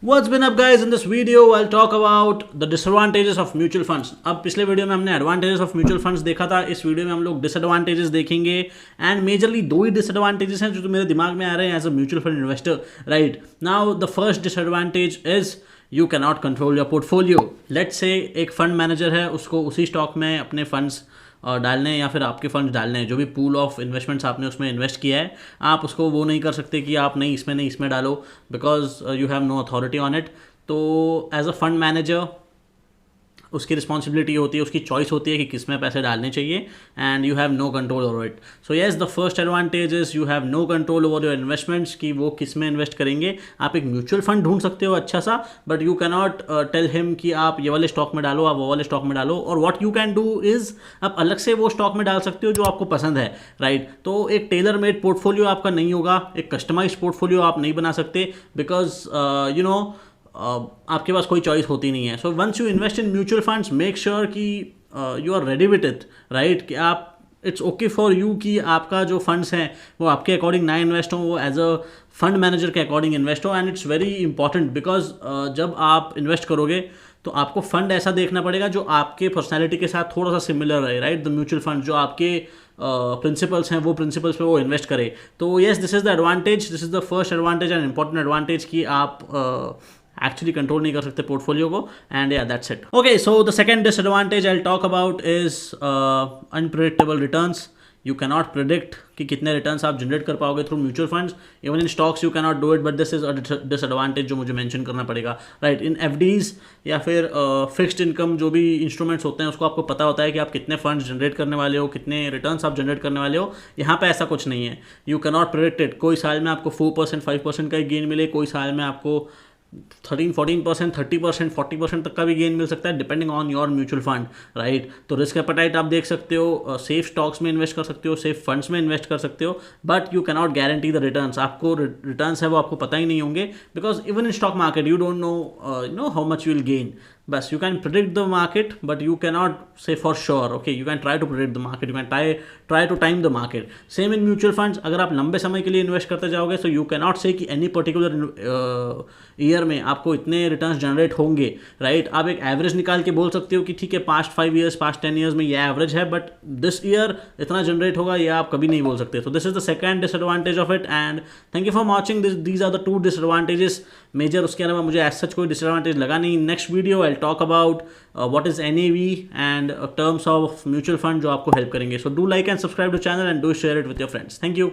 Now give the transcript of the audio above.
What's been up guys? In this video I'll talk about the disadvantages of mutual funds. अब पिछले video में हमने advantages of mutual funds देखा था, इस वीडियो में हम लोग डिसएडवांटेजेस देखेंगे एंड मेजरली दो ही डिसएडवांटेजेस हैं जो मेरे दिमाग में आ रहे हैं as a mutual fund investor. Right now the first disadvantage is you can not control your portfolio. Let's say एक फंड मैनेजर है, उसको उसी स्टॉक में अपने फंड्स डालने हैं या फिर आपके फंड्स डालने हैं, जो भी पूल ऑफ इन्वेस्टमेंट्स आपने उसमें इन्वेस्ट किया है, आप उसको वो नहीं कर सकते कि आप नहीं इसमें डालो, because you have no authority on it. तो एज अ फंड मैनेजर उसकी रिस्पॉन्सिबिलिटी होती है, उसकी चॉइस होती है कि किस में पैसे डालने चाहिए and you have no control over it. So yes, the first advantage is you have no control over your investments कि वो किस में इन्वेस्ट करेंगे. आप एक म्यूचुअल फंड ढूंढ सकते हो अच्छा सा, but you can not tell him कि आप ये वाले स्टॉक में डालो, आप वो वाले स्टॉक में डालो. और what you can do is आप अलग से वो स्टॉक में डाल सकते हो जो आपको पसंद है. राइट तो एक टेलर मेड पोर्टफोलियो आपका नहीं होगा, एक कस्टमाइज पोर्टफोलियो आप नहीं बना सकते, बिकॉज यू नो आपके पास कोई चॉइस होती नहीं है. So once you invest in mutual funds make sure कि you are ready with it. Right कि आप इट्स ओके फॉर यू कि आपका जो फंड्स हैं वो आपके अकॉर्डिंग ना इन्वेस्ट हो, वो एज अ फंड मैनेजर के अकॉर्डिंग इन्वेस्ट हो. And it's very important because जब आप इन्वेस्ट करोगे तो आपको फंड ऐसा देखना पड़ेगा जो आपके पर्सनैलिटी के साथ थोड़ा सा सिमिलर रहे. राइट द म्यूचुअल फंड जो आपके प्रिंसिपल्स हैं वो प्रिंसिपल्स पे वो इन्वेस्ट करे. तो yes, this is the advantage, this is the first advantage and important advantage कि आप एक्चुअली कंट्रोल नहीं कर सकते पोर्टफोलियो को. एंड या that's it. Okay, so the second disadvantage I will talk about is unpredictable returns. You can not predict कि कितने returns आप जनरेट कर पाओगे through mutual funds. Even in stocks you can not do it, but this is a disadvantage जो मुझे mention करना पड़ेगा. Right इन FDs या फिर फिक्स्ड इनकम जो भी इंस्ट्रूमेंट्स होते हैं उसको आपको पता होता है कि आप कितने फंड्स जनरेट करने वाले हो, कितने रिटर्न्स आप जनरेट करने वाले हो. यहाँ पे ऐसा कुछ नहीं है. You can not predict it. कोई साल में आपको 4% 5% का ही गेन मिले, कोई साल में आपको 13-14%, 30%, 40% तक का भी गेन मिल सकता है depending on your mutual fund. Right तो रिस्क एपेटाइट आप देख सकते हो, सेफ स्टॉक्स में इन्वेस्ट कर सकते हो, सेफ फंड्स में इन्वेस्ट कर सकते हो, but you can not guarantee the returns. आपको रिटर्न्स है वो आपको पता ही नहीं होंगे, because even in stock market you don't know how much you will gain. बस you can predict the market but you can not say for sure. Okay, you can try to predict the market, you can try to time the market. Same in mutual funds, अगर आप लंबे समय के लिए invest करते जाओगे so you can not से कि एनी पर्टिकुलर ईयर में आपको इतने रिटर्न्स जनरेट होंगे. राइट आप एक एवरेज निकाल के बोल सकते हो कि ठीक है पास्ट 5 ईयर्स, पास्ट 10 ईयर्स में ये एवरेज है, बट दिस ईयर इतना जनरेट होगा ये आप कभी नहीं बोल सकते. तो this is the second disadvantage of it. And thank you for watching. These are the 2 disadvantages major. उसके अलावा मुझे एज सच कोई डिसएडवांटेज लगा नहीं. Next video I talk about what is NAV and terms of mutual fund जो आपको help करेंगे. So do like and subscribe to channel and do share it with your friends. Thank you.